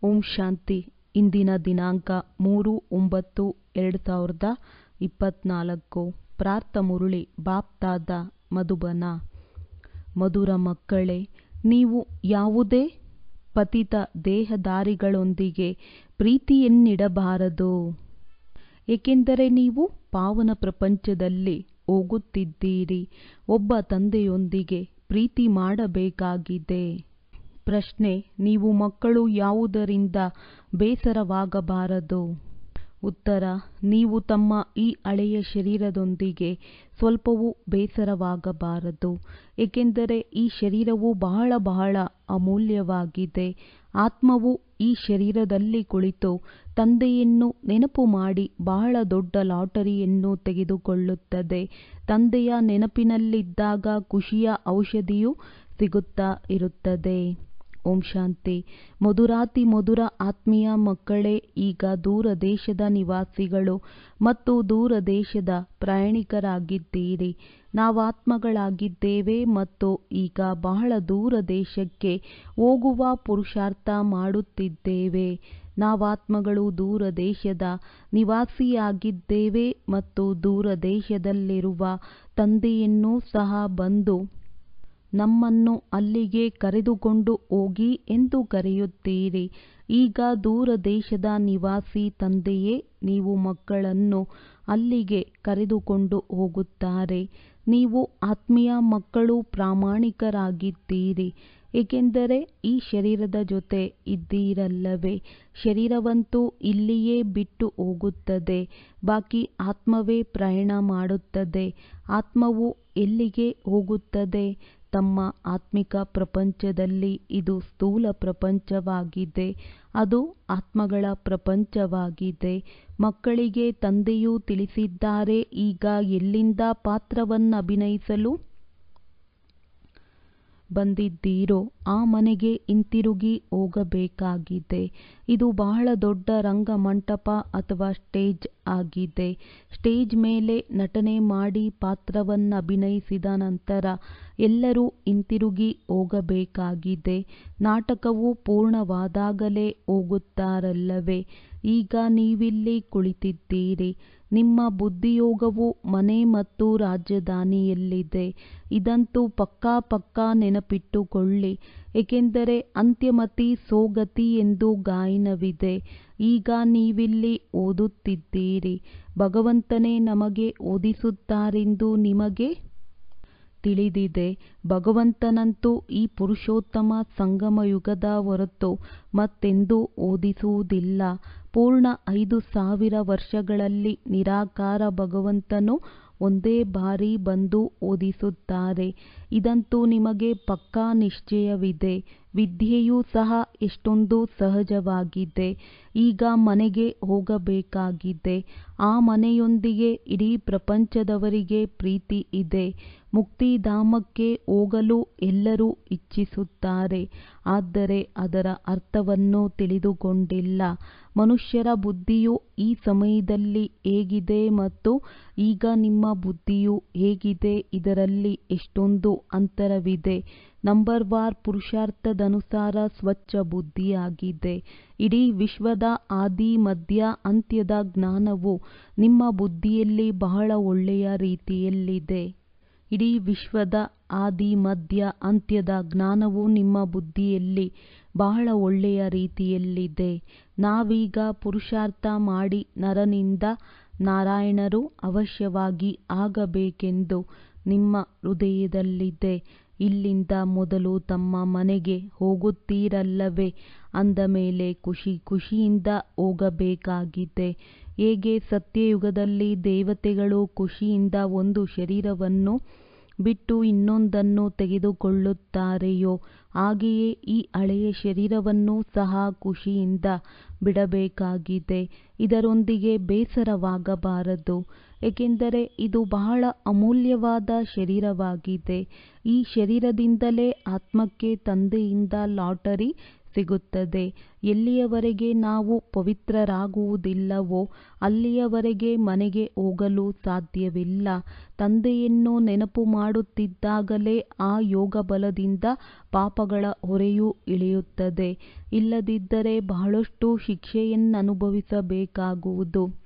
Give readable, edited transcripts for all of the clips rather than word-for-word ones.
ಓಂ ಶಾಂತಿ. ಇಂದಿನ ದಿನಾಂಕ 3/9/2024. ಪ್ರಾರ್ಥ ಮುರುಳಿ ಬಾಪ್ತಾದ ಮಧುಬನ. ಮಧುರ ಮಕ್ಕಳೇ, ನೀವು ಯಾವುದೇ ಪತಿತ ದೇಹಧಾರಿಗಳೊಂದಿಗೆ ಪ್ರೀತಿಯನ್ನಿಡಬಾರದು, ಏಕೆಂದರೆ ನೀವು ಪಾವನ ಪ್ರಪಂಚದಲ್ಲಿ ಹೋಗುತ್ತಿದ್ದೀರಿ. ಒಬ್ಬ ತಂದೆಯೊಂದಿಗೆ ಪ್ರೀತಿ ಮಾಡಬೇಕಾಗಿದೆ. ಪ್ರಶ್ನೆ: ನೀವು ಮಕ್ಕಳು ಯಾವುದರಿಂದ ಬೇಸರವಾಗಬಾರದು? ಉತ್ತರ: ನೀವು ತಮ್ಮ ಈ ಹಳೆಯ ಶರೀರದೊಂದಿಗೆ ಸ್ವಲ್ಪವೂ ಬೇಸರವಾಗಬಾರದು, ಏಕೆಂದರೆ ಈ ಶರೀರವು ಬಹಳ ಬಹಳ ಅಮೂಲ್ಯವಾಗಿದೆ. ಆತ್ಮವು ಈ ಶರೀರದಲ್ಲಿ ಕುಳಿತು ತಂದೆಯನ್ನು ನೆನಪು ಮಾಡಿ ಬಹಳ ದೊಡ್ಡ ಲಾಟರಿಯನ್ನು ತೆಗೆದುಕೊಳ್ಳುತ್ತದೆ. ತಂದೆಯ ನೆನಪಿನಲ್ಲಿದ್ದಾಗ ಖುಷಿಯ ಔಷಧಿಯು ಸಿಗುತ್ತಾ ಇರುತ್ತದೆ. ಓಂ ಶಾಂತಿ. ಮಧುರಾತಿ ಮಧುರ ಆತ್ಮೀಯ ಮಕ್ಕಳೇ, ಈಗ ದೂರ ದೇಶದ ನಿವಾಸಿಗಳು ಮತ್ತು ದೂರ ದೇಶದ ಪ್ರಯಾಣಿಕರಾಗಿದ್ದೀರಿ. ನಾವಾತ್ಮಗಳಾಗಿದ್ದೇವೆ ಮತ್ತು ಈಗ ಬಹಳ ದೂರ ದೇಶಕ್ಕೆ ಹೋಗುವ ಪುರುಷಾರ್ಥ ಮಾಡುತ್ತಿದ್ದೇವೆ. ನಾವಾತ್ಮಗಳು ದೂರ ದೇಶದ ನಿವಾಸಿಯಾಗಿದ್ದೇವೆ ಮತ್ತು ದೂರ ದೇಶದಲ್ಲಿರುವ ತಂದೆಯನ್ನೂ ಸಹ ಬಂದು ನಮ್ಮನ್ನು ಅಲ್ಲಿಗೆ ಕರೆದುಕೊಂಡು ಹೋಗಿ ಎಂದು ಕರೆಯುತ್ತೀರಿ. ಈಗ ದೂರ ದೇಶದ ನಿವಾಸಿ ತಂದೆಯೇ ನೀವು ಮಕ್ಕಳನ್ನು ಅಲ್ಲಿಗೆ ಕರೆದುಕೊಂಡು ಹೋಗುತ್ತಾರೆ. ನೀವು ಆತ್ಮೀಯ ಮಕ್ಕಳು ಪ್ರಾಮಾಣಿಕರಾಗಿದ್ದೀರಿ, ಏಕೆಂದರೆ ಈ ಶರೀರದ ಜೊತೆ ಇದ್ದೀರಲ್ಲವೇ. ಶರೀರವಂತೂ ಇಲ್ಲಿಯೇ ಬಿಟ್ಟು ಹೋಗುತ್ತದೆ, ಬಾಕಿ ಆತ್ಮವೇ ಪ್ರಯಾಣ ಮಾಡುತ್ತದೆ. ಆತ್ಮವು ಎಲ್ಲಿಗೆ ಹೋಗುತ್ತದೆ? ತಮ್ಮ ಆತ್ಮಿಕ ಪ್ರಪಂಚದಲ್ಲಿ. ಇದು ಸ್ಥೂಲ ಪ್ರಪಂಚವಾಗಿದೆ, ಅದು ಆತ್ಮಗಳ ಪ್ರಪಂಚವಾಗಿದೆ. ಮಕ್ಕಳಿಗೆ ತಂದೆಯು ತಿಳಿಸಿದ್ದಾರೆ, ಈಗ ಎಲ್ಲಿಂದ ಪಾತ್ರವನ್ನಭಿನಯಿಸಲು ಬಂದಿದ್ದೀರೋ ಆ ಮನೆಗೆ ಹಿಂತಿರುಗಿ ಹೋಗಬೇಕಾಗಿದೆ. ಇದು ಬಹಳ ದೊಡ್ಡ ರಂಗಮಂಟಪ ಅಥವಾ ಸ್ಟೇಜ್ ಆಗಿದೆ. ಸ್ಟೇಜ್ ಮೇಲೆ ನಟನೆ ಮಾಡಿ ಪಾತ್ರವನ್ನಭಿನಯಿಸಿದ ನಂತರ ಎಲ್ಲರೂ ಹಿಂತಿರುಗಿ ಹೋಗಬೇಕಾಗಿದೆ. ನಾಟಕವು ಪೂರ್ಣವಾದಾಗಲೇ ಹೋಗುತ್ತಾರಲ್ಲವೇ. ಈಗ ನೀವಿಲ್ಲಿ ಕುಳಿತಿದ್ದೀರಿ. ನಿಮ್ಮ ಬುದ್ಧಿಯೋಗವು ಮನೆ ಮತ್ತು ರಾಜಧಾನಿಯಲ್ಲಿದೆ. ಇದಂತೂ ಪಕ್ಕಾ ನೆನಪಿಟ್ಟುಕೊಳ್ಳಿ, ಏಕೆಂದರೆ ಅಂತ್ಯಮತಿ ಸೋಗತಿ ಎಂದು ಗಾಯನವಿದೆ. ಈಗ ನೀವಿಲ್ಲಿ ಓದುತ್ತಿದ್ದೀರಿ. ಭಗವಂತನೇ ನಮಗೆ ಓದಿಸುತ್ತಾರೆಂದು ನಿಮಗೆ ತಿಳಿದಿದೆ. ಭಗವಂತನಂತೂ ಈ ಪುರುಷೋತ್ತಮ ಸಂಗಮಯುಗದ ಹೊರತು ಮತ್ತೆಂದೂ ಓದಿಸುವುದಿಲ್ಲ. ಪೂರ್ಣ 5000 ವರ್ಷಗಳಲ್ಲಿ ನಿರಾಕಾರ ಭಗವಂತನು ಒಂದೇ ಬಾರಿ ಬಂದು ಓದಿಸುತ್ತಾರೆ. ಇದಂತೂ ನಿಮಗೆ ಪಕ್ಕಾ ನಿಶ್ಚಯವಿದೆ. ವಿದ್ಯೆಯೂ ಸಹ ಎಷ್ಟೊಂದು ಸಹಜವಾಗಿದೆ. ಈಗ ಮನೆಗೆ ಹೋಗಬೇಕಾಗಿದೆ. ಆ ಮನೆಯೊಂದಿಗೆ ಇಡೀ ಪ್ರಪಂಚದವರಿಗೆ ಪ್ರೀತಿ ಇದೆ. ಮುಕ್ತಿಧಾಮಕ್ಕೆ ಹೋಗಲು ಎಲ್ಲರೂ ಇಚ್ಛಿಸುತ್ತಾರೆ, ಆದರೆ ಅದರ ಅರ್ಥವನ್ನು ತಿಳಿದುಕೊಂಡಿಲ್ಲ. ಮನುಷ್ಯರ ಬುದ್ಧಿಯು ಈ ಸಮಯದಲ್ಲಿ ಹೇಗಿದೆ ಮತ್ತು ಈಗ ನಿಮ್ಮ ಬುದ್ಧಿಯು ಹೇಗಿದೆ, ಇದರಲ್ಲಿ ಎಷ್ಟೊಂದು ಅಂತರವಿದೆ. ನಂಬರ್ವಾರ್ ಪುರುಷಾರ್ಥದನುಸಾರ ಸ್ವಚ್ಛ ಬುದ್ಧಿಯಾಗಿದೆ. ಇಡೀ ವಿಶ್ವದ ಆದಿ ಮಧ್ಯ ಅಂತ್ಯದ ಜ್ಞಾನವು ನಿಮ್ಮ ಬುದ್ಧಿಯಲ್ಲಿ ಬಹಳ ಒಳ್ಳೆಯ ರೀತಿಯಲ್ಲಿದೆ. ಇಡೀ ವಿಶ್ವದ ಆದಿ ಮಧ್ಯ ಅಂತ್ಯದ ಜ್ಞಾನವು ನಿಮ್ಮ ಬುದ್ಧಿಯಲ್ಲಿ ಬಹಳ ಒಳ್ಳೆಯ ರೀತಿಯಲ್ಲಿದೆ. ನಾವೀಗ ಪುರುಷಾರ್ಥ ಮಾಡಿ ನರನಿಂದ ನಾರಾಯಣರು ಅವಶ್ಯವಾಗಿ ಆಗಬೇಕೆಂದು ನಿಮ್ಮ ಹೃದಯದಲ್ಲಿದೆ. ಇಲ್ಲಿಂದ ಮೊದಲು ತಮ್ಮ ಮನೆಗೆ ಹೋಗುತ್ತೀರಲ್ಲವೇ, ಅಂದ ಮೇಲೆ ಖುಷಿಯಿಂದ ಹೋಗಬೇಕಾಗಿದೆ. ಹೇಗೆ ಸತ್ಯಯುಗದಲ್ಲಿ ದೇವತೆಗಳು ಖುಷಿಯಿಂದ ಒಂದು ಶರೀರವನ್ನು ಬಿಟ್ಟು ಇನ್ನೊಂದನ್ನು ತೆಗೆದುಕೊಳ್ಳುತ್ತಾರೆಯೋ, ಹಾಗೆಯೇ ಈ ಹಳೆಯ ಶರೀರವನ್ನು ಸಹ ಖುಷಿಯಿಂದ ಬಿಡಬೇಕಾಗಿದೆ. ಇದರೊಂದಿಗೆ ಬೇಸರವಾಗಬಾರದು, ಏಕೆಂದರೆ ಇದು ಬಹಳ ಅಮೂಲ್ಯವಾದ ಶರೀರವಾಗಿದೆ. ಈ ಶರೀರದಿಂದಲೇ ಆತ್ಮಕ್ಕೆ ತಂದೆಯಿಂದ ಲಾಟರಿ ಸಿಗುತ್ತದೆ. ಎಲ್ಲಿಯವರೆಗೆ ನಾವು ಪವಿತ್ರರಾಗುವುದಿಲ್ಲವೋ ಅಲ್ಲಿಯವರೆಗೆ ಮನೆಗೆ ಹೋಗಲು ಸಾಧ್ಯವಿಲ್ಲ. ತಂದೆಯನ್ನು ನೆನಪು ಮಾಡುತ್ತಿದ್ದಾಗಲೇ ಆ ಯೋಗ ಬಲದಿಂದ ಪಾಪಗಳ ಹೊರೆಯೂ ಇಳಿಯುತ್ತದೆ. ಇಲ್ಲದಿದ್ದರೆ ಬಹಳಷ್ಟು ಶಿಕ್ಷೆಯನ್ನನುಭವಿಸಬೇಕಾಗುವುದು.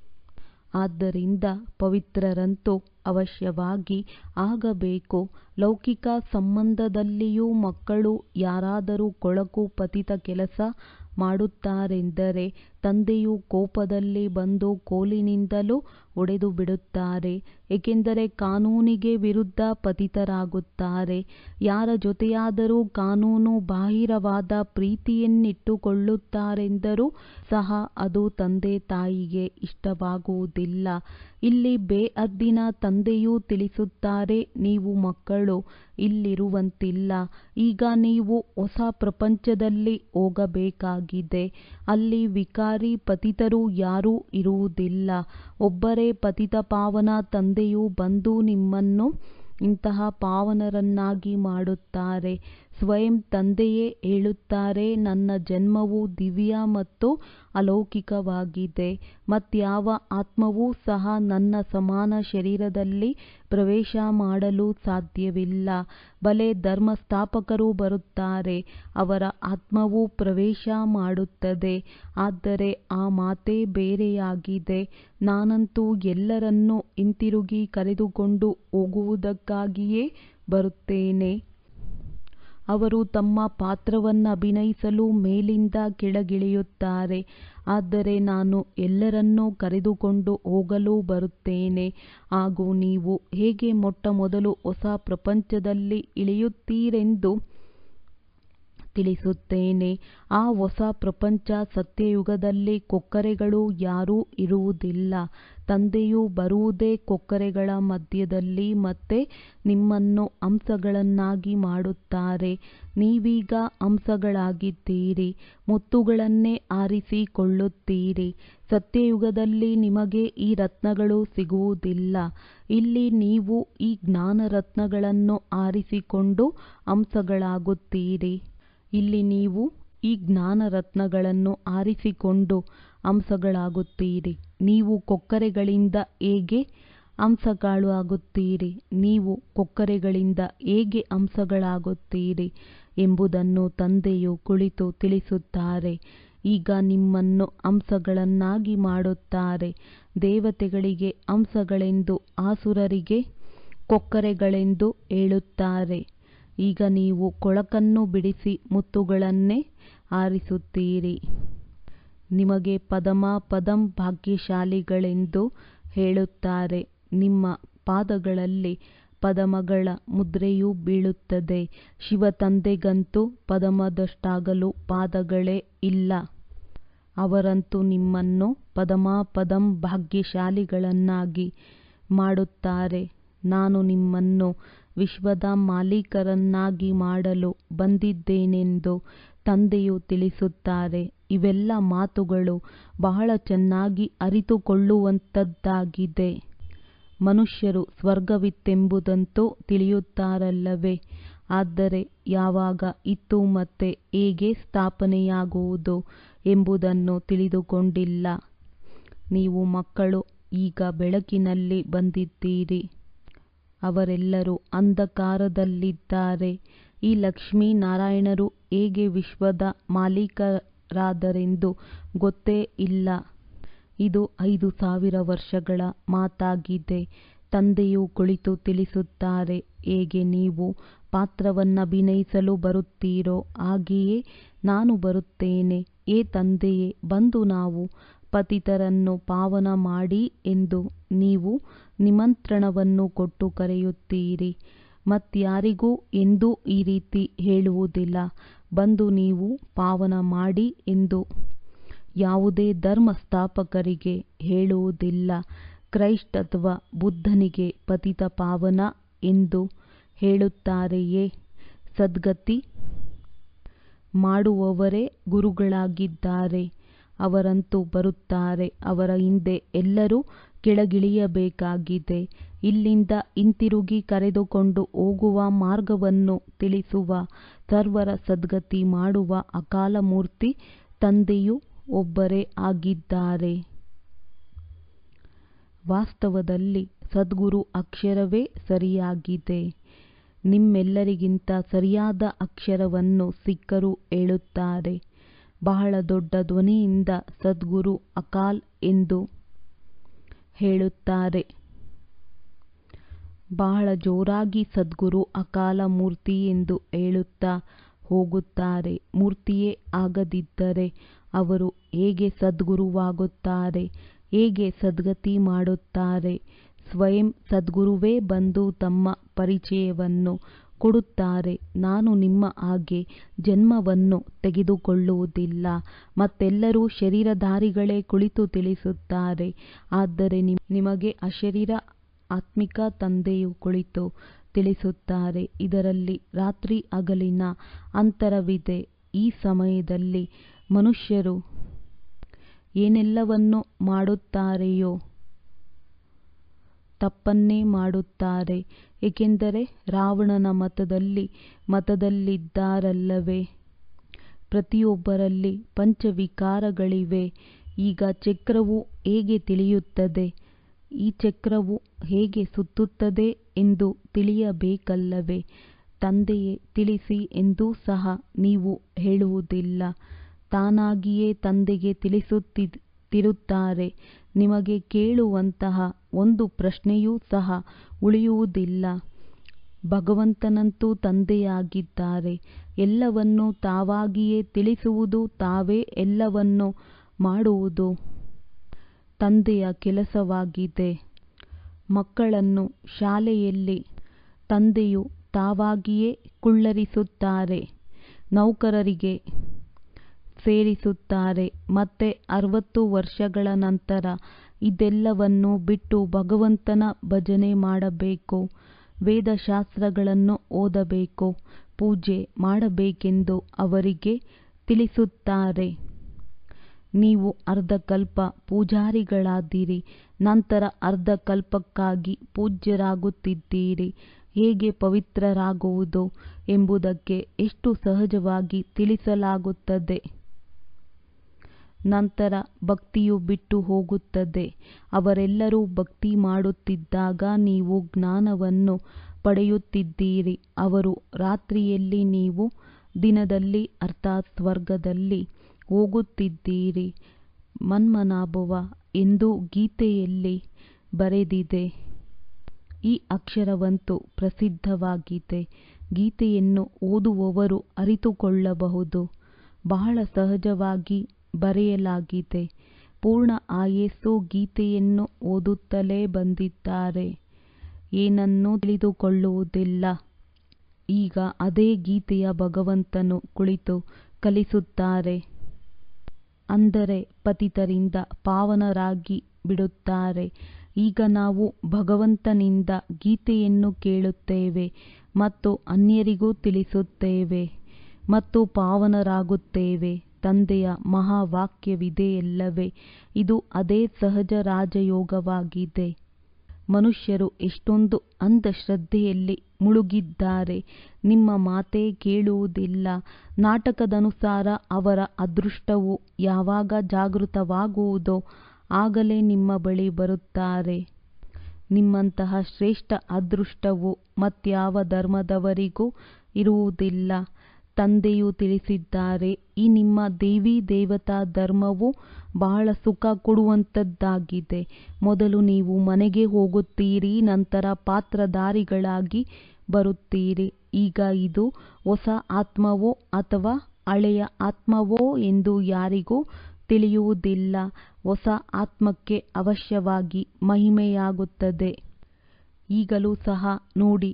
ಆದ್ದರಿಂದ ಪವಿತ್ರರಂತೂ ಅವಶ್ಯವಾಗಿ ಆಗಬೇಕು. ಲೌಕಿಕ ಸಂಬಂಧದಲ್ಲಿಯೂ ಮಕ್ಕಳು ಯಾರಾದರೂ ಕೊಳಕು ಪತಿತ ಕೆಲಸ ಮಾಡುತ್ತಾರೆಂದರೆ ತಂದೆಯು ಕೋಪದಲ್ಲಿ ಬಂದು ಕೋಲಿನಿಂದಲೂ ಹೊಡೆದು ಬಿಡುತ್ತಾರೆ. ಏಕೆಂದರೆ ಕಾನೂನಿಗೆ ವಿರುದ್ಧ ಪತಿತರಾಗುತ್ತಾರೆ. ಯಾರ ಜೊತೆಯಾದರೂ ಕಾನೂನು ಬಾಹಿರವಾದ ಪ್ರೀತಿಯನ್ನಿಟ್ಟುಕೊಳ್ಳುತ್ತಾರೆಂದರೂ ಸಹ ಅದು ತಂದೆ ತಾಯಿಗೆ ಇಷ್ಟವಾಗುವುದಿಲ್ಲ. ಇಲ್ಲಿ ಬೇಅದ್ದಿನ ತಂದೆಯೂ ತಿಳಿಸುತ್ತಾರೆ, ನೀವು ಮಕ್ಕಳು ಇಲ್ಲಿರುವಂತಿಲ್ಲ. ಈಗ ನೀವು ಹೊಸ ಪ್ರಪಂಚದಲ್ಲಿ ಹೋಗಬೇಕಾಗಿದೆ. ಅಲ್ಲಿ ವಿಕಾರಿ ಪತಿತರು ಯಾರೂ ಇರುವುದಿಲ್ಲ. ಒಬ್ಬರೇ ಪತಿತ ಪಾವನ ತಂದೆಯು ಬಂದು ನಿಮ್ಮನ್ನು ಇಂತಹ ಪಾವನರನ್ನಾಗಿ ಮಾಡುತ್ತಾರೆ. ಸ್ವಯಂ ತಂದೆಯೇ ಹೇಳುತ್ತಾರೆ, ನನ್ನ ಜನ್ಮವು ದಿವ್ಯ ಮತ್ತು ಅಲೌಕಿಕವಾಗಿದೆ. ಮತ್ಯಾವ ಆತ್ಮವೂ ಸಹ ನನ್ನ ಸಮಾನ ಶರೀರದಲ್ಲಿ ಪ್ರವೇಶ ಮಾಡಲು ಸಾಧ್ಯವಿಲ್ಲ. ಭಲೆ ಧರ್ಮಸ್ಥಾಪಕರು ಬರುತ್ತಾರೆ, ಅವರ ಆತ್ಮವು ಪ್ರವೇಶ ಮಾಡುತ್ತದೆ. ಆದರೆ ಆ ಮಾತೇ ಬೇರೆಯಾಗಿದೆ. ನಾನಂತೂ ಎಲ್ಲರನ್ನೂ ಹಿಂತಿರುಗಿ ಕರೆದುಕೊಂಡು ಹೋಗುವುದಕ್ಕಾಗಿಯೇ ಬರುತ್ತೇನೆ. ಅವರು ತಮ್ಮ ಪಾತ್ರವನ್ನಭಿನಯಿಸಲು ಮೇಲಿಂದ ಕೆಳಗಿಳಿಯುತ್ತಾರೆ. ಆದರೆ ನಾನು ಎಲ್ಲರನ್ನೂ ಕರೆದುಕೊಂಡು ಹೋಗಲು ಬರುತ್ತೇನೆ. ಹಾಗೂ ನೀವು ಹೇಗೆ ಮೊಟ್ಟಮೊದಲು ಹೊಸ ಪ್ರಪಂಚದಲ್ಲಿ ಇಳಿಯುತ್ತೀರೆಂದು ತಿಳಿಸುತ್ತೇನೆ. ಆ ಹೊಸ ಪ್ರಪಂಚ ಸತ್ಯಯುಗದಲ್ಲಿ ಕೊಕ್ಕರೆಗಳು ಯಾರೂ ಇರುವುದಿಲ್ಲ. ತಂದೆಯು ಬರುವುದೇ ಕೊಕ್ಕರೆಗಳ ಮಧ್ಯದಲ್ಲಿ ಮತ್ತೆ ನಿಮ್ಮನ್ನು ಹಂಸಗಳನ್ನಾಗಿ ಮಾಡುತ್ತಾರೆ. ನೀವೀಗ ಹಂಸಗಳಾಗಿದ್ದೀರಿ, ಮುತ್ತುಗಳನ್ನೇ ಆರಿಸಿಕೊಳ್ಳುತ್ತೀರಿ. ಸತ್ಯಯುಗದಲ್ಲಿ ನಿಮಗೆ ಈ ರತ್ನಗಳು ಸಿಗುವುದಿಲ್ಲ. ಇಲ್ಲಿ ನೀವು ಈ ಜ್ಞಾನರತ್ನಗಳನ್ನು ಆರಿಸಿಕೊಂಡು ಹಂಸಗಳಾಗುತ್ತೀರಿ. ಇಲ್ಲಿ ನೀವು ಈ ಜ್ಞಾನರತ್ನಗಳನ್ನು ಆರಿಸಿಕೊಂಡು ಹಂಸಗಳಾಗುತ್ತೀರಿ. ನೀವು ಕೊಕ್ಕರೆಗಳಿಂದ ಹೇಗೆ ಹಂಸಗಳಾಗುತ್ತೀರಿ? ನೀವು ಕೊಕ್ಕರೆಗಳಿಂದ ಹೇಗೆ ಹಂಸಗಳಾಗುತ್ತೀರಿ ಎಂಬುದನ್ನು ತಂದೆಯು ಕುಳಿತು ತಿಳಿಸುತ್ತಾರೆ. ಈಗ ನಿಮ್ಮನ್ನು ಹಂಸಗಳನ್ನಾಗಿ ಮಾಡುತ್ತಾರೆ. ದೇವತೆಗಳಿಗೆ ಹಂಸಗಳೆಂದು, ಆಸುರರಿಗೆ ಕೊಕ್ಕರೆಗಳೆಂದು ಹೇಳುತ್ತಾರೆ. ಈಗ ನೀವು ಕೊಳಕನ್ನು ಬಿಡಿಸಿ ಮುತ್ತುಗಳನ್ನೇ ಆರಿಸುತ್ತೀರಿ. ನಿಮಗೆ ಪದಮ ಪದಂ ಭಾಗ್ಯಶಾಲಿಗಳೆಂದು ಹೇಳುತ್ತಾರೆ. ನಿಮ್ಮ ಪಾದಗಳಲ್ಲಿ ಪದಮಗಳ ಮುದ್ರೆಯು ಬೀಳುತ್ತದೆ. ಶಿವತಂದೆಗಂತೂ ಪದಮದಷ್ಟಾಗಲೂ ಪಾದಗಳೇ ಇಲ್ಲ. ಅವರಂತೂ ನಿಮ್ಮನ್ನು ಪದಮ ಪದಂ ಭಾಗ್ಯಶಾಲಿಗಳನ್ನಾಗಿ ಮಾಡುತ್ತಾರೆ. ನಾನು ನಿಮ್ಮನ್ನು ವಿಶ್ವದ ಮಾಲೀಕರನ್ನಾಗಿ ಮಾಡಲು ಬಂದಿದ್ದೇನೆಂದು ತಂದೆಯು ತಿಳಿಸುತ್ತಾರೆ. ಇವೆಲ್ಲ ಮಾತುಗಳು ಬಹಳ ಚೆನ್ನಾಗಿ ಅರಿತುಕೊಳ್ಳುವಂಥದ್ದಾಗಿದೆ. ಮನುಷ್ಯರು ಸ್ವರ್ಗವಿತ್ತೆಂಬುದಂತೂ ತಿಳಿಯುತ್ತಾರಲ್ಲವೇ? ಆದರೆ ಯಾವಾಗ ಇತ್ತು ಮತ್ತೆ ಹೇಗೆ ಸ್ಥಾಪನೆಯಾಗುವುದು ಎಂಬುದನ್ನು ತಿಳಿದುಕೊಂಡಿಲ್ಲ. ನೀವು ಮಕ್ಕಳು ಈಗ ಬೆಳಕಿನಲ್ಲಿ ಬಂದಿದ್ದೀರಿ. ಅವರೆಲ್ಲರೂ ಅಂಧಕಾರದಲ್ಲಿದ್ದಾರೆ. ಈ ಲಕ್ಷ್ಮೀನಾರಾಯಣರು ಹೇಗೆ ವಿಶ್ವದ ಮಾಲೀಕರಾದರೆಂದು ಗೊತ್ತೇ ಇಲ್ಲ. ಇದು 5000 ವರ್ಷಗಳ ಮಾತಾಗಿದೆ. ತಂದೆಯು ಕುಳಿತು ತಿಳಿಸುತ್ತಾರೆ, ಹೇಗೆ ನೀವು ಪಾತ್ರವನ್ನಭಿನಯಿಸಲು ಬರುತ್ತೀರೋ ಹಾಗೆಯೇ ನಾನು ಬರುತ್ತೇನೆ. ಏ ತಂದೆಯೇ, ಬಂದು ನಾವು ಪತಿತರನ್ನು ಪಾವನ ಮಾಡಿ ಎಂದು ನೀವು ನಿಮಂತ್ರಣವನ್ನು ಕೊಟ್ಟು ಕರೆಯುತ್ತೀರಿ. ಮತ್ಯಾರಿಗೂ ಎಂದೂ ಈ ರೀತಿ ಹೇಳುವುದಿಲ್ಲ, ಬಂದು ನೀವು ಪಾವನ ಮಾಡಿ ಎಂದು ಯಾವುದೇ ಧರ್ಮಸ್ಥಾಪಕರಿಗೆ ಹೇಳುವುದಿಲ್ಲ. ಕ್ರೈಸ್ಟ್ ಅಥವಾ ಬುದ್ಧನಿಗೆ ಪತಿತ ಪಾವನ ಎಂದು ಹೇಳುತ್ತಾರೆಯೇ? ಸದ್ಗತಿ ಮಾಡುವವರೇ ಗುರುಗಳಾಗಿದ್ದಾರೆ. ಅವರಂತೂ ಬರುತ್ತಾರೆ. ಅವರ ಹಿಂದೆ ಎಲ್ಲರೂ ಕೆಳಗಿಳಿಯಬೇಕಾಗಿದೆ. ಇಲ್ಲಿಂದ ಹಿಂತಿರುಗಿ ಕರೆದುಕೊಂಡು ಹೋಗುವ ಮಾರ್ಗವನ್ನು ತಿಳಿಸುವ, ಸರ್ವರ ಸದ್ಗತಿ ಮಾಡುವ ಅಕಾಲ ಮೂರ್ತಿ ತಂದೆಯು ಒಬ್ಬರೇ ಆಗಿದ್ದಾರೆ. ವಾಸ್ತವದಲ್ಲಿ ಸದ್ಗುರು ಅಕ್ಷರವೇ ಸರಿಯಾಗಿದೆ. ನಿಮ್ಮೆಲ್ಲರಿಗಿಂತ ಸರಿಯಾದ ಅಕ್ಷರವನ್ನು ಸಿಖ್ಖರು ಹೇಳುತ್ತಾರೆ. ಬಹಳ ದೊಡ್ಡ ಧ್ವನಿಯಿಂದ ಸದ್ಗುರು ಅಕಾಲ್ ಎಂದು ಹೇಳುತ್ತಾರೆ. ಬಹಳ ಜೋರಾಗಿ ಸದ್ಗುರು ಅಕಾಲ ಮೂರ್ತಿ ಎಂದು ಹೇಳುತ್ತಾ ಹೋಗುತ್ತಾರೆ. ಮೂರ್ತಿಯೇ ಆಗದಿದ್ದರೆ ಅವರು ಹೇಗೆ ಸದ್ಗುರುವಾಗುತ್ತಾರೆ? ಹೇಗೆ ಸದ್ಗತಿ ಮಾಡುತ್ತಾರೆ? ಸ್ವಯಂ ಸದ್ಗುರುವೇ ಬಂದು ತಮ್ಮ ಪರಿಚಯವನ್ನು ಕೊಡುತ್ತಾರೆ. ನಾನು ನಿಮ್ಮ ಹಾಗೆ ಜನ್ಮವನ್ನು ತೆಗೆದುಕೊಳ್ಳುವುದಿಲ್ಲ. ಮತ್ತೆಲ್ಲರೂ ಶರೀರಧಾರಿಗಳೇ ಕುಳಿತು ತಿಳಿಸುತ್ತಾರೆ. ಆದರೆ ನಿಮಗೆ ಅಶರೀರ ಆತ್ಮಿಕ ತಂದೆಯು ಕುಳಿತು ತಿಳಿಸುತ್ತಾರೆ. ಇದರಲ್ಲಿ ರಾತ್ರಿ ಹಗಲಿನ ಅಂತರವಿದೆ. ಈ ಸಮಯದಲ್ಲಿ ಮನುಷ್ಯರು ಏನೆಲ್ಲವನ್ನು ಮಾಡುತ್ತಾರೆಯೋ ತಪ್ಪನ್ನೇ ಮಾಡುತ್ತಾರೆ. ಏಕೆಂದರೆ ರಾವಣನ ಮತದಲ್ಲಿದ್ದಾರಲ್ಲವೇ? ಪ್ರತಿಯೊಬ್ಬರಲ್ಲಿ ಪಂಚವಿಕಾರಗಳಿವೆ. ಈಗ ಚಕ್ರವು ಹೇಗೆ ತಿಳಿಯುತ್ತದೆ? ಈ ಚಕ್ರವು ಹೇಗೆ ಸುತ್ತುತ್ತದೆ ಎಂದು ತಿಳಿಯಬೇಕಲ್ಲವೇ? ತಂದೆಯೇ ತಿಳಿಸಿ ಎಂದೂ ಸಹ ನೀವು ಹೇಳುವುದಿಲ್ಲ. ತಾನಾಗಿಯೇ ತಂದೆಗೆ ತಿಳಿಸುತ್ತಿರುತ್ತಾರೆ. ನಿಮಗೆ ಕೇಳುವಂತಹ ಒಂದು ಪ್ರಶ್ನೆಯೂ ಸಹ ಉಳಿಯುವುದಿಲ್ಲ. ಭಗವಂತನಂತೂ ತಂದೆಯಾಗಿದ್ದಾರೆ. ಎಲ್ಲವನ್ನೂ ತಾವಾಗಿಯೇ ತಿಳಿಸುವುದು, ತಾವೇ ಎಲ್ಲವನ್ನೂ ಮಾಡುವುದು ತಂದೆಯ ಕೆಲಸವಾಗಿದೆ. ಮಕ್ಕಳನ್ನು ಶಾಲೆಯಲ್ಲಿ ತಂದೆಯು ತಾವಾಗಿಯೇ ಕುಳ್ಳರಿಸುತ್ತಾರೆ. ನೌಕರರಿಗೆ ಸೇರಿಸುತ್ತಾರೆ. ಮತ್ತೆ 60 ವರ್ಷಗಳ ನಂತರ ಇದೆಲ್ಲವನ್ನೂ ಬಿಟ್ಟು ಭಗವಂತನ ಭಜನೆ ಮಾಡಬೇಕು, ವೇದಶಾಸ್ತ್ರಗಳನ್ನು ಓದಬೇಕು, ಪೂಜೆ ಮಾಡಬೇಕೆಂದು ಅವರಿಗೆ ತಿಳಿಸುತ್ತಾರೆ. ನೀವು ಅರ್ಧಕಲ್ಪ ಪೂಜಾರಿಗಳಾದಿರಿ, ನಂತರ ಅರ್ಧಕಲ್ಪಕ್ಕಾಗಿ ಪೂಜ್ಯರಾಗುತ್ತಿದ್ದೀರಿ. ಹೇಗೆ ಪವಿತ್ರರಾಗುವುದು ಎಂಬುದಕ್ಕೆ ಎಷ್ಟು ಸಹಜವಾಗಿ ತಿಳಿಸಲಾಗುತ್ತದೆ. ನಂತರ ಭಕ್ತಿಯು ಬಿಟ್ಟು ಹೋಗುತ್ತದೆ. ಅವರೆಲ್ಲರೂ ಭಕ್ತಿ ಮಾಡುತ್ತಿದ್ದಾಗ ನೀವು ಜ್ಞಾನವನ್ನು ಪಡೆಯುತ್ತಿದ್ದೀರಿ. ಅವರು ರಾತ್ರಿಯಲ್ಲಿ, ನೀವು ದಿನದಲ್ಲಿ, ಅರ್ಥಾತ್ ಸ್ವರ್ಗದಲ್ಲಿ ಹೋಗುತ್ತಿದ್ದೀರಿ. ಮನ್ಮನಾಭವ ಎಂದು ಗೀತೆಯಲ್ಲಿ ಬರೆದಿದೆ. ಈ ಅಕ್ಷರವಂತೂ ಪ್ರಸಿದ್ಧವಾಗಿದೆ. ಗೀತೆಯನ್ನು ಓದುವವರು ಅರಿತುಕೊಳ್ಳಬಹುದು. ಬಹಳ ಸಹಜವಾಗಿ ಬರೆಯಲಾಗಿದೆ. ಪೂರ್ಣ ಆಯಸ್ಸು ಗೀತೆಯನ್ನು ಓದುತ್ತಲೇ ಬಂದಿದ್ದಾರೆ. ಏನನ್ನೂ ತಿಳಿದುಕೊಳ್ಳುವುದಿಲ್ಲ. ಈಗ ಅದೇ ಗೀತೆಯ ಭಗವಂತನು ಕುಳಿತು ಕಲಿಸುತ್ತಾರೆ. ಅಂದರೆ ಪತಿತರಿಂದ ಪಾವನರಾಗಿ ಬಿಡುತ್ತಾರೆ. ಈಗ ನಾವು ಭಗವಂತನಿಂದ ಗೀತೆಯನ್ನು ಕೇಳುತ್ತೇವೆ ಮತ್ತು ಅನ್ಯರಿಗೂ ತಿಳಿಸುತ್ತೇವೆ ಮತ್ತು ಪಾವನರಾಗುತ್ತೇವೆ. ತಂದೆಯ ಮಹಾವಾಕ್ಯವಿದೆಯಲ್ಲವೇ? ಇದು ಅದೇ ಸಹಜ ರಾಜಯೋಗವಾಗಿದೆ. ಮನುಷ್ಯರು ಎಷ್ಟೊಂದು ಅಂಧಶ್ರದ್ಧೆಯಲ್ಲಿ ಮುಳುಗಿದ್ದಾರೆ. ನಿಮ್ಮ ಮಾತೇ ಕೇಳುವುದಿಲ್ಲ. ನಾಟಕದನುಸಾರ ಅವರ ಅದೃಷ್ಟವು ಯಾವಾಗ ಜಾಗೃತವಾಗುವುದೋ ಆಗಲೇ ನಿಮ್ಮ ಬಳಿ ಬರುತ್ತಾರೆ. ನಿಮ್ಮಂತಹ ಶ್ರೇಷ್ಠ ಅದೃಷ್ಟವು ಮತ್ಯಾವ ಧರ್ಮದವರಿಗೂ ಇರುವುದಿಲ್ಲ. ತಂದೆಯು ತಿಳಿಸಿದ್ದಾರೆ, ಈ ನಿಮ್ಮ ದೇವಿ ದೇವತಾ ಧರ್ಮವು ಬಹಳ ಸುಖ ಕೊಡುವಂಥದ್ದಾಗಿದೆ. ಮೊದಲು ನೀವು ಮನೆಗೆ ಹೋಗುತ್ತೀರಿ, ನಂತರ ಪಾತ್ರಧಾರಿಗಳಾಗಿ ಬರುತ್ತೀರಿ. ಈಗ ಇದು ಹೊಸ ಆತ್ಮವೋ ಅಥವಾ ಹಳೆಯ ಆತ್ಮವೋ ಎಂದು ಯಾರಿಗೂ ತಿಳಿಯುವುದಿಲ್ಲ. ಹೊಸ ಆತ್ಮಕ್ಕೆ ಅವಶ್ಯವಾಗಿ ಮಹಿಮೆಯಾಗುತ್ತದೆ. ಈಗಲೂ ಸಹ ನೋಡಿ,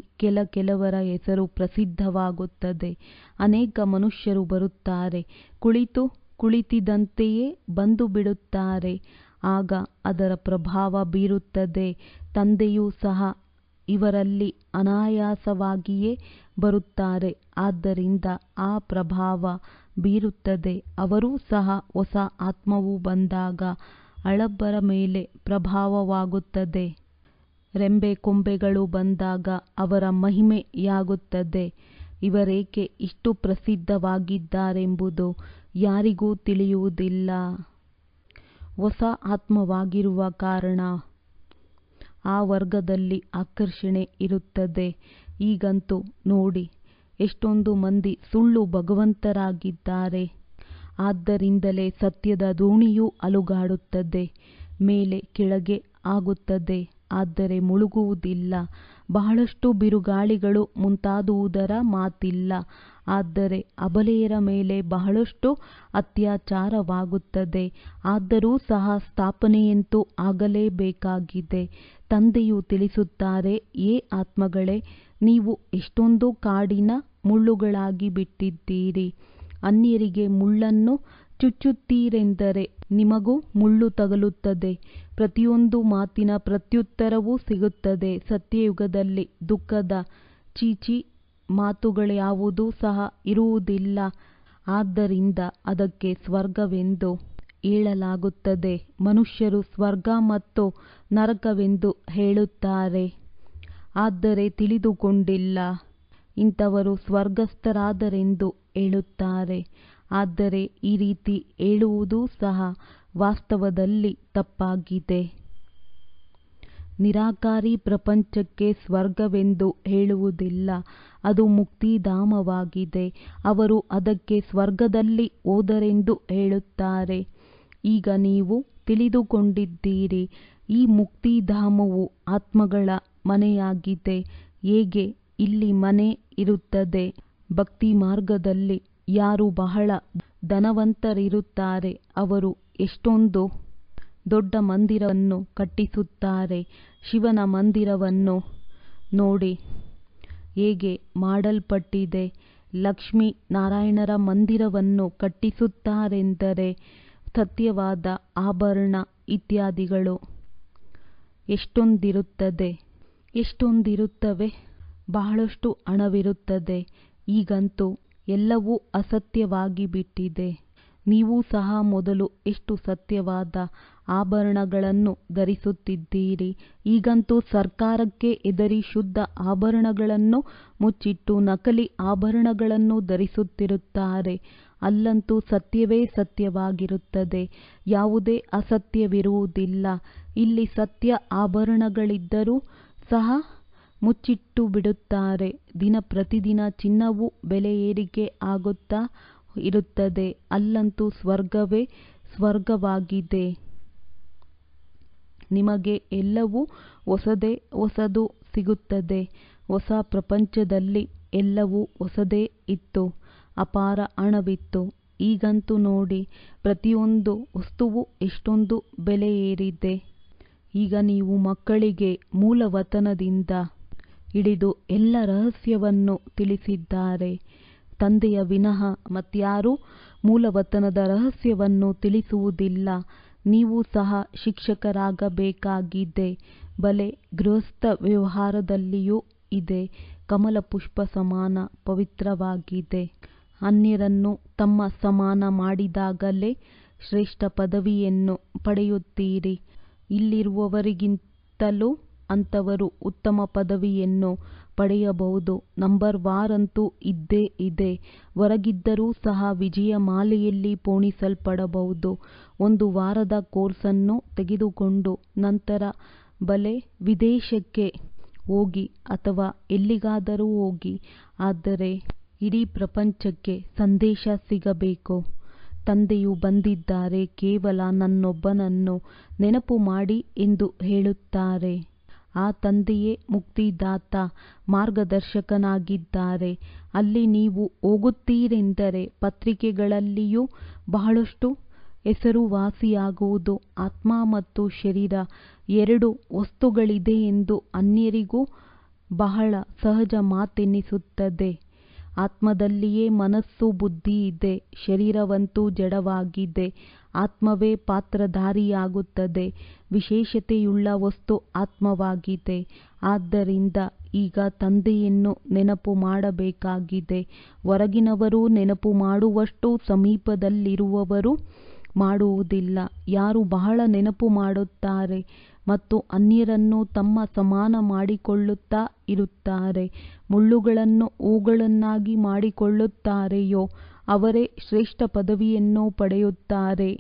ಕೆಲವರ ಹೆಸರು ಪ್ರಸಿದ್ಧವಾಗುತ್ತದೆ. ಅನೇಕ ಮನುಷ್ಯರು ಬರುತ್ತಾರೆ, ಕುಳಿತಿದ್ದಂತೆಯೇ ಬಂದು ಬಿಡುತ್ತಾರೆ. ಆಗ ಅದರ ಪ್ರಭಾವ ಬೀರುತ್ತದೆ. ತಂದೆಯೂ ಸಹ ಇವರಲ್ಲಿ ಅನಾಯಾಸವಾಗಿಯೇ ಬರುತ್ತಾರೆ. ಆದ್ದರಿಂದ ಆ ಪ್ರಭಾವ ಬೀರುತ್ತದೆ. ಅವರೂ ಸಹ ಹೊಸ ಆತ್ಮವು ಬಂದಾಗ ಹಳಬರ ಮೇಲೆ ಪ್ರಭಾವವಾಗುತ್ತದೆ. ರೆಂಬೆ ಕೊಂಬೆಗಳು ಬಂದಾಗ ಅವರ ಮಹಿಮೆಯಾಗುತ್ತದೆ. ಇವರೇಕೆ ಇಷ್ಟು ಪ್ರಸಿದ್ಧವಾಗಿದ್ದಾರೆಂಬುದು ಯಾರಿಗೂ ತಿಳಿಯುವುದಿಲ್ಲ. ಹೊಸ ಆತ್ಮವಾಗಿರುವ ಕಾರಣ ಆ ವರ್ಗದಲ್ಲಿ ಆಕರ್ಷಣೆ ಇರುತ್ತದೆ. ಈಗಂತೂ ನೋಡಿ, ಎಷ್ಟೊಂದು ಮಂದಿ ಸುಳ್ಳು ಭಗವಂತರಾಗಿದ್ದಾರೆ. ಆದ್ದರಿಂದಲೇ ಸತ್ಯದ ದೋಣಿಯು ಅಲುಗಾಡುತ್ತದೆ, ಮೇಲೆ ಕೆಳಗೆ ಆಗುತ್ತದೆ, ಆದರೆ ಮುಳುಗುವುದಿಲ್ಲ. ಬಹಳಷ್ಟು ಬಿರುಗಾಳಿಗಳು ಮುಂತಾದುವುದರ ಮಾತಿಲ್ಲ, ಆದರೆ ಅಬಲೆಯರ ಮೇಲೆ ಬಹಳಷ್ಟು ಅತ್ಯಾಚಾರವಾಗುತ್ತದೆ. ಆದರೂ ಸಹ ಸ್ಥಾಪನೆಯಂತೂ ಆಗಲೇಬೇಕಾಗಿದೆ. ತಂದೆಯು ತಿಳಿಸುತ್ತಾರೆ, ಏ ಆತ್ಮಗಳೇ, ನೀವು ಎಷ್ಟೊಂದು ಕಾಡಿನ ಮುಳ್ಳುಗಳಾಗಿ ಬಿಟ್ಟಿದ್ದೀರಿ. ಅನ್ಯರಿಗೆ ಮುಳ್ಳನ್ನು ಚುಚ್ಚುತ್ತೀರೆಂದರೆ ನಿಮಗೂ ಮುಳ್ಳು ತಗಲುತ್ತದೆ. ಪ್ರತಿಯೊಂದು ಮಾತಿನ ಪ್ರತ್ಯುತ್ತರವೂ ಸಿಗುತ್ತದೆ. ಸತ್ಯಯುಗದಲ್ಲಿ ದುಃಖದ ಚೀಚಿ ಮಾತುಗಳ್ಯಾವುದೂ ಸಹ ಇರುವುದಿಲ್ಲ. ಆದ್ದರಿಂದ ಅದಕ್ಕೆ ಸ್ವರ್ಗವೆಂದು ಹೇಳಲಾಗುತ್ತದೆ. ಮನುಷ್ಯರು ಸ್ವರ್ಗ ಮತ್ತು ನರಕವೆಂದು ಹೇಳುತ್ತಾರೆ, ಆದರೆ ತಿಳಿದುಕೊಂಡಿಲ್ಲ. ಇಂಥವರು ಸ್ವರ್ಗಸ್ಥರಾದರೆಂದು ಹೇಳುತ್ತಾರೆ, ಆದರೆ ಈ ರೀತಿ ಹೇಳುವುದೂ ಸಹ ವಾಸ್ತವದಲ್ಲಿ ತಪ್ಪಾಗಿದೆ. ನಿರಾಕಾರಿ ಪ್ರಪಂಚಕ್ಕೆ ಸ್ವರ್ಗವೆಂದು ಹೇಳುವುದಿಲ್ಲ, ಅದು ಮುಕ್ತಿಧಾಮವಾಗಿದೆ. ಅವರು ಅದಕ್ಕೆ ಸ್ವರ್ಗದಲ್ಲಿ ಹೋದರೆಂದು ಹೇಳುತ್ತಾರೆ. ಈಗ ನೀವು ತಿಳಿದುಕೊಂಡಿದ್ದೀರಿ, ಈ ಮುಕ್ತಿಧಾಮವು ಆತ್ಮಗಳ ಮನೆಯಾಗಿದೆ. ಹೇಗೆ ಇಲ್ಲಿ ಮನೆ ಇರುತ್ತದೆ? ಭಕ್ತಿ ಮಾರ್ಗದಲ್ಲಿ ಯಾರು ಬಹಳ ಧನವಂತರಿರುತ್ತಾರೆ, ಅವರು ಎಷ್ಟೊಂದು ದೊಡ್ಡ ಮಂದಿರವನ್ನು ಕಟ್ಟಿಸುತ್ತಾರೆ. ಶಿವನ ಮಂದಿರವನ್ನು ನೋಡಿ ಹೇಗೆ ಮಾಡಲ್ಪಟ್ಟಿದೆ. ಲಕ್ಷ್ಮೀ ನಾರಾಯಣರ ಮಂದಿರವನ್ನು ಕಟ್ಟಿಸುತ್ತಾರೆಂದರೆ ಸತ್ಯವಾದ ಆಭರಣ ಇತ್ಯಾದಿಗಳು ಎಷ್ಟೊಂದಿರುತ್ತವೆ. ಬಹಳಷ್ಟು ಹಣವಿರುತ್ತದೆ. ಈಗಂತೂ ಎಲ್ಲವೂ ಅಸತ್ಯವಾಗಿ ಬಿಟ್ಟಿದೆ. ನೀವು ಸಹ ಮೊದಲು ಎಷ್ಟು ಸತ್ಯವಾದ ಆಭರಣಗಳನ್ನು ಧರಿಸುತ್ತಿದ್ದೀರಿ. ಈಗಂತೂ ಸರ್ಕಾರಕ್ಕೆ ಹೆದರಿ ಶುದ್ಧ ಆಭರಣಗಳನ್ನು ಮುಚ್ಚಿಟ್ಟು ನಕಲಿ ಆಭರಣಗಳನ್ನು ಧರಿಸುತ್ತಿರುತ್ತಾರೆ. ಅಲ್ಲಂತೂ ಸತ್ಯವೇ ಸತ್ಯವಾಗಿರುತ್ತದೆ, ಯಾವುದೇ ಅಸತ್ಯವಿರುವುದಿಲ್ಲ. ಇಲ್ಲಿ ಸತ್ಯ ಆಭರಣಗಳಿದ್ದರೂ ಸಹ ಮುಚ್ಚಿಟ್ಟು ಬಿಡುತ್ತಾರೆ. ದಿನ ಪ್ರತಿದಿನ ಚಿನ್ನವು ಬೆಲೆ ಏರಿಕೆ ಆಗುತ್ತಾ ಇರುತ್ತದೆ. ಅಲ್ಲಂತೂ ಸ್ವರ್ಗವೇ ಸ್ವರ್ಗವಾಗಿದೆ. ನಿಮಗೆ ಎಲ್ಲವೂ ಹೊಸದು ಸಿಗುತ್ತದೆ. ಹೊಸ ಪ್ರಪಂಚದಲ್ಲಿ ಎಲ್ಲವೂ ಹೊಸದೇ ಇತ್ತು, ಅಪಾರ ಹಣವಿತ್ತು. ಈಗಂತೂ ನೋಡಿ, ಪ್ರತಿಯೊಂದು ವಸ್ತುವು ಎಷ್ಟೊಂದು ಬೆಲೆ ಏರಿದೆ. ಈಗ ನೀವು ಮಕ್ಕಳಿಗೆ ಮೂಲವತನದಿಂದ ಹಿಡಿದು ಎಲ್ಲ ರಹಸ್ಯವನ್ನು ತಿಳಿಸಿದ್ದಾರೆ. ತಂದೆಯ ವಿನಃ ಮತ್ಯಾರೂ ಮೂಲವತನದ ರಹಸ್ಯವನ್ನು ತಿಳಿಸುವುದಿಲ್ಲ. ನೀವು ಸಹ ಶಿಕ್ಷಕರಾಗಬೇಕಾಗಿದೆ. ಬಲೆ ಗೃಹಸ್ಥ ವ್ಯವಹಾರದಲ್ಲಿಯೂ ಇದೆ. ಕಮಲ ಪುಷ್ಪ ಸಮಾನ ಪವಿತ್ರವಾಗಿದೆ. ಅನ್ಯರನ್ನು ತಮ್ಮ ಸಮಾನ ಮಾಡಿದಾಗಲೇ ಶ್ರೇಷ್ಠ ಪದವಿಯನ್ನು ಪಡೆಯುತ್ತೀರಿ. ಇಲ್ಲಿರುವವರಿಗಿಂತಲೂ ಅಂಥವರು ಉತ್ತಮ ಪದವಿಯನ್ನು ಪಡೆಯಬಹುದು. ನಂಬರ್ ವಾರಂತೂ ಇದ್ದೇ ಇದೆ. ಹೊರಗಿದ್ದರೂ ಸಹ ವಿಜಯಮಾಲೆಯಲ್ಲಿ ಪೋಣಿಸಲ್ಪಡಬಹುದು. 1 ವಾರದ ಕೋರ್ಸನ್ನು ತೆಗೆದುಕೊಂಡು ನಂತರ ಬಲೆ ವಿದೇಶಕ್ಕೆ ಹೋಗಿ ಅಥವಾ ಎಲ್ಲಿಗಾದರೂ ಹೋಗಿ. ಆದರೆ ಇಡೀ ಪ್ರಪಂಚಕ್ಕೆ ಸಂದೇಶ ಸಿಗಬೇಕು. ತಂದೆಯು ಬಂದಿದ್ದಾರೆ, ಕೇವಲ ನನ್ನೊಬ್ಬನನ್ನು ನೆನಪು ಮಾಡಿ ಎಂದು ಹೇಳುತ್ತಾರೆ. ಆ ತಂದೆಯೇ ಮುಕ್ತಿದಾತ, ಮಾರ್ಗದರ್ಶಕನಾಗಿದ್ದಾರೆ. ಅಲ್ಲಿ ನೀವು ಹೋಗುತ್ತೀರೆಂದರೆ ಪತ್ರಿಕೆಗಳಲ್ಲಿಯೂ ಬಹಳಷ್ಟು ಹೆಸರುವಾಸಿಯಾಗುವುದು. ಆತ್ಮ ಮತ್ತು ಶರೀರ 2 ವಸ್ತುಗಳಿದೆ ಎಂದು ಅನ್ಯರಿಗೂ ಬಹಳ ಸಹಜ ಮಾತೆನ್ನಿಸುತ್ತದೆ. ಆತ್ಮದಲ್ಲಿಯೇ ಮನಸ್ಸು ಬುದ್ಧಿ ಇದೆ. ಶರೀರವಂತೂ ಜಡವಾಗಿದೆ. ಆತ್ಮವೇ ಪಾತ್ರಧಾರಿಯಾಗುತ್ತದೆ. ವಿಶೇಷತೆಯುಳ್ಳ ವಸ್ತು ಆತ್ಮವಾಗಿದೆ. ಆದ್ದರಿಂದ ಈಗ ತಂದೆಯನ್ನು ನೆನಪು ಮಾಡಬೇಕಾಗಿದೆ. ಹೊರಗಿನವರು ನೆನಪು ಮಾಡುವಷ್ಟು ಸಮೀಪದಲ್ಲಿರುವವರು ಮಾಡುವುದಿಲ್ಲ. ಯಾರು ಬಹಳ ನೆನಪು ಮಾಡುತ್ತಾರೆ, ಮತ್ತು ಅನ್ಯರನ್ನು ತಮ್ಮ ಸಮಾನ ಮಾಡಿಕೊಳ್ಳುತ್ತಾ ಇರುತ್ತಾರೆ. ಮುಳ್ಳುಗಳನ್ನು ಹೂಗಳನ್ನಾಗಿ ಮಾಡಿಕೊಳ್ಳುತ್ತಾರೆಯೋ ಅವರೇ ಶ್ರೇಷ್ಠ ಪದವಿಯನ್ನು ಪಡೆಯುತ್ತಾರೆ.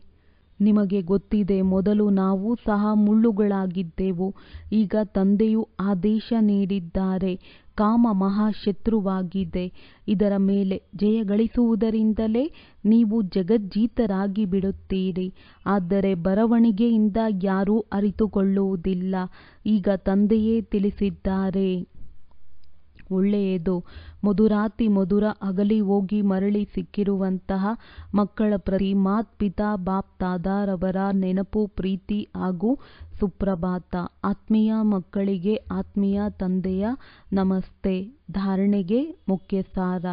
ನಿಮಗೆ ಗೊತ್ತಿದೆ, ಮೊದಲು ನಾವು ಸಹ ಮುಳ್ಳುಗಳಾಗಿದ್ದೆವು. ಈಗ ತಂದೆಯು ಆದೇಶ ನೀಡಿದ್ದಾರೆ. ಕಾಮ ಮಹಾಶತ್ರುವಾಗಿದೆ. ಇದರ ಮೇಲೆ ಜಯ ಗಳಿಸುವುದರಿಂದಲೇ ನೀವು ಜಗಜ್ಜೀತರಾಗಿ ಬಿಡುತ್ತೀರಿ. ಆದರೆ ಬರವಣಿಗೆಯಿಂದ ಯಾರೂ ಅರಿತುಕೊಳ್ಳುವುದಿಲ್ಲ. ಈಗ ತಂದೆಯೇ ತಿಳಿಸಿದ್ದಾರೆ. ಒಳ್ಳೆಯದು. ಮಧುರಾತಿ ಮಧುರ ಅಗಲಿ ಹೋಗಿ ಮರಳಿ ಸಿಕ್ಕಿರುವಂತಹ ಮಕ್ಕಳ ಪ್ರತಿ ಮಾತ್ಪಿತಾ ಬಾಪ್ ತಾದಾರವರ ನೆನಪು, ಪ್ರೀತಿ ಹಾಗೂ ಸುಪ್ರಭಾತ. ಆತ್ಮೀಯ ಮಕ್ಕಳಿಗೆ ಆತ್ಮೀಯ ತಂದೆಯ ನಮಸ್ತೆ. ಧಾರಣೆಗೆ ಮುಖ್ಯ ಸಾರ: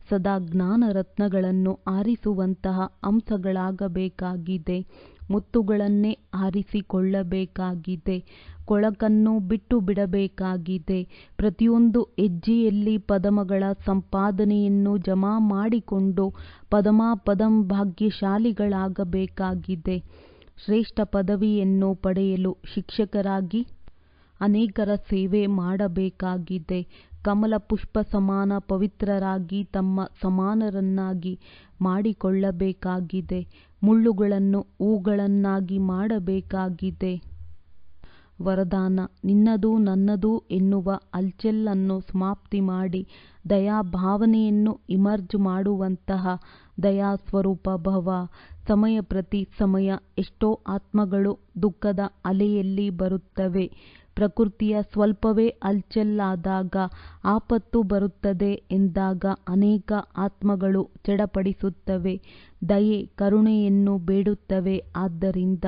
ಸದಾ ಜ್ಞಾನ ರತ್ನಗಳನ್ನು ಆರಿಸುವಂತಹ ಅಂಶಗಳಾಗಬೇಕಾಗಿದೆ. ಮುತ್ತುಗಳನ್ನೇ ಆರಿಸಿಕೊಳ್ಳಬೇಕಾಗಿದೆ. ಕೊಳಕನ್ನು ಬಿಟ್ಟು ಬಿಡಬೇಕಾಗಿದೆ. ಪ್ರತಿಯೊಂದು ಹೆಜ್ಜೆಯಲ್ಲಿ ಪದಮಗಳ ಸಂಪಾದನೆಯನ್ನು ಜಮಾ ಮಾಡಿಕೊಂಡು ಪದಮಾಪದಂ ಭಾಗ್ಯಶಾಲಿಗಳಾಗಬೇಕಾಗಿದೆ. ಶ್ರೇಷ್ಠ ಪದವಿಯನ್ನು ಪಡೆಯಲು ಶಿಕ್ಷಕರಾಗಿ ಅನೇಕರ ಸೇವೆ ಮಾಡಬೇಕಾಗಿದೆ. ಕಮಲ ಪುಷ್ಪ ಸಮಾನ ಪವಿತ್ರರಾಗಿ ತಮ್ಮ ಸಮಾನರನ್ನಾಗಿ ಮಾಡಿಕೊಳ್ಳಬೇಕಾಗಿದೆ. ಮುಳ್ಳುಗಳನ್ನು ಹೂಗಳನ್ನಾಗಿ ಮಾಡಬೇಕಾಗಿದೆ. ವರದಾನ: ನಿನ್ನದು ನನ್ನದು ಎನ್ನುವ ಹಲ್ಚಲನ್ನು ಸಮಾಪ್ತಿ ಮಾಡಿ ದಯಾಭಾವನೆಯನ್ನು ಇಮರ್ಜ್ ಮಾಡುವಂತಹ ದಯಾಸ್ವರೂಪ ಭವ. ಸಮಯ ಪ್ರತಿ ಸಮಯ ಎಷ್ಟೋ ಆತ್ಮಗಳು ದುಃಖದ ಅಲೆಯಲ್ಲಿ ಬರುತ್ತವೆ. ಪ್ರಕೃತಿಯ ಸ್ವಲ್ಪವೇ ಹಲ್ಚಲಾದಾಗ ಆಪತ್ತು ಬರುತ್ತದೆ ಎಂದಾಗ ಅನೇಕ ಆತ್ಮಗಳು ಚಡಪಡಿಸುತ್ತವೆ, ದಯೆ ಕರುಣೆಯನ್ನು ಬೇಡುತ್ತವೆ. ಆದ್ದರಿಂದ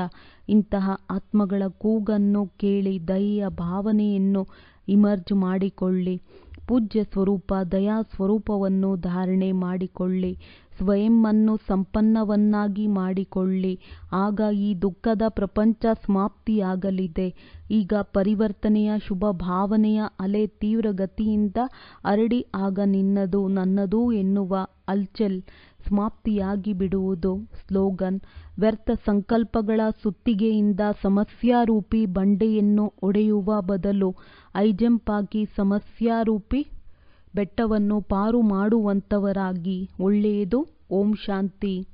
ಇಂತಹ ಆತ್ಮಗಳ ಕೂಗನ್ನು ಕೇಳಿ ದಯೆಯ ಭಾವನೆಯನ್ನು ಇಮರ್ಜ್ ಮಾಡಿಕೊಳ್ಳಿ. ಪೂಜ್ಯ ಸ್ವರೂಪ ದಯಾ ಸ್ವರೂಪವನ್ನು ಧಾರಣೆ ಮಾಡಿಕೊಳ್ಳಿ. ಸ್ವಯಂವನ್ನು ಸಂಪನ್ನವನ್ನಾಗಿ ಮಾಡಿಕೊಳ್ಳಿ. ಆಗ ಈ ದುಃಖದ ಪ್ರಪಂಚ ಸಮಾಪ್ತಿಯಾಗಲಿದೆ. ಈಗ ಪರಿವರ್ತನೆಯ ಶುಭ ಭಾವನೆಯ ಅಲೆ ತೀವ್ರಗತಿಯಿಂದ ಹರಡಿ ಆಗ ನಿನ್ನದು ನನ್ನದು ಎನ್ನುವ ಹಲ್ಚಲ್ ಸಮಾಪ್ತಿಯಾಗಿ ಬಿಡುವುದು. ಸ್ಲೋಗನ್: ವ್ಯರ್ಥ ಸಂಕಲ್ಪಗಳ ಸುತ್ತಿಗೆಯಿಂದ ಸಮಸ್ಯಾರೂಪಿ ಬಂಡೆಯನ್ನು ಒಡೆಯುವ ಬದಲು ಹೈಜಂಪ್ ಆಗಿ ಸಮಸ್ಯಾರೂಪಿ ಬೆಟ್ಟವನ್ನು ಪಾರು ಮಾಡುವಂತವರಾಗಿ. ಒಳ್ಳೆಯದು. ಓಂ ಶಾಂತಿ.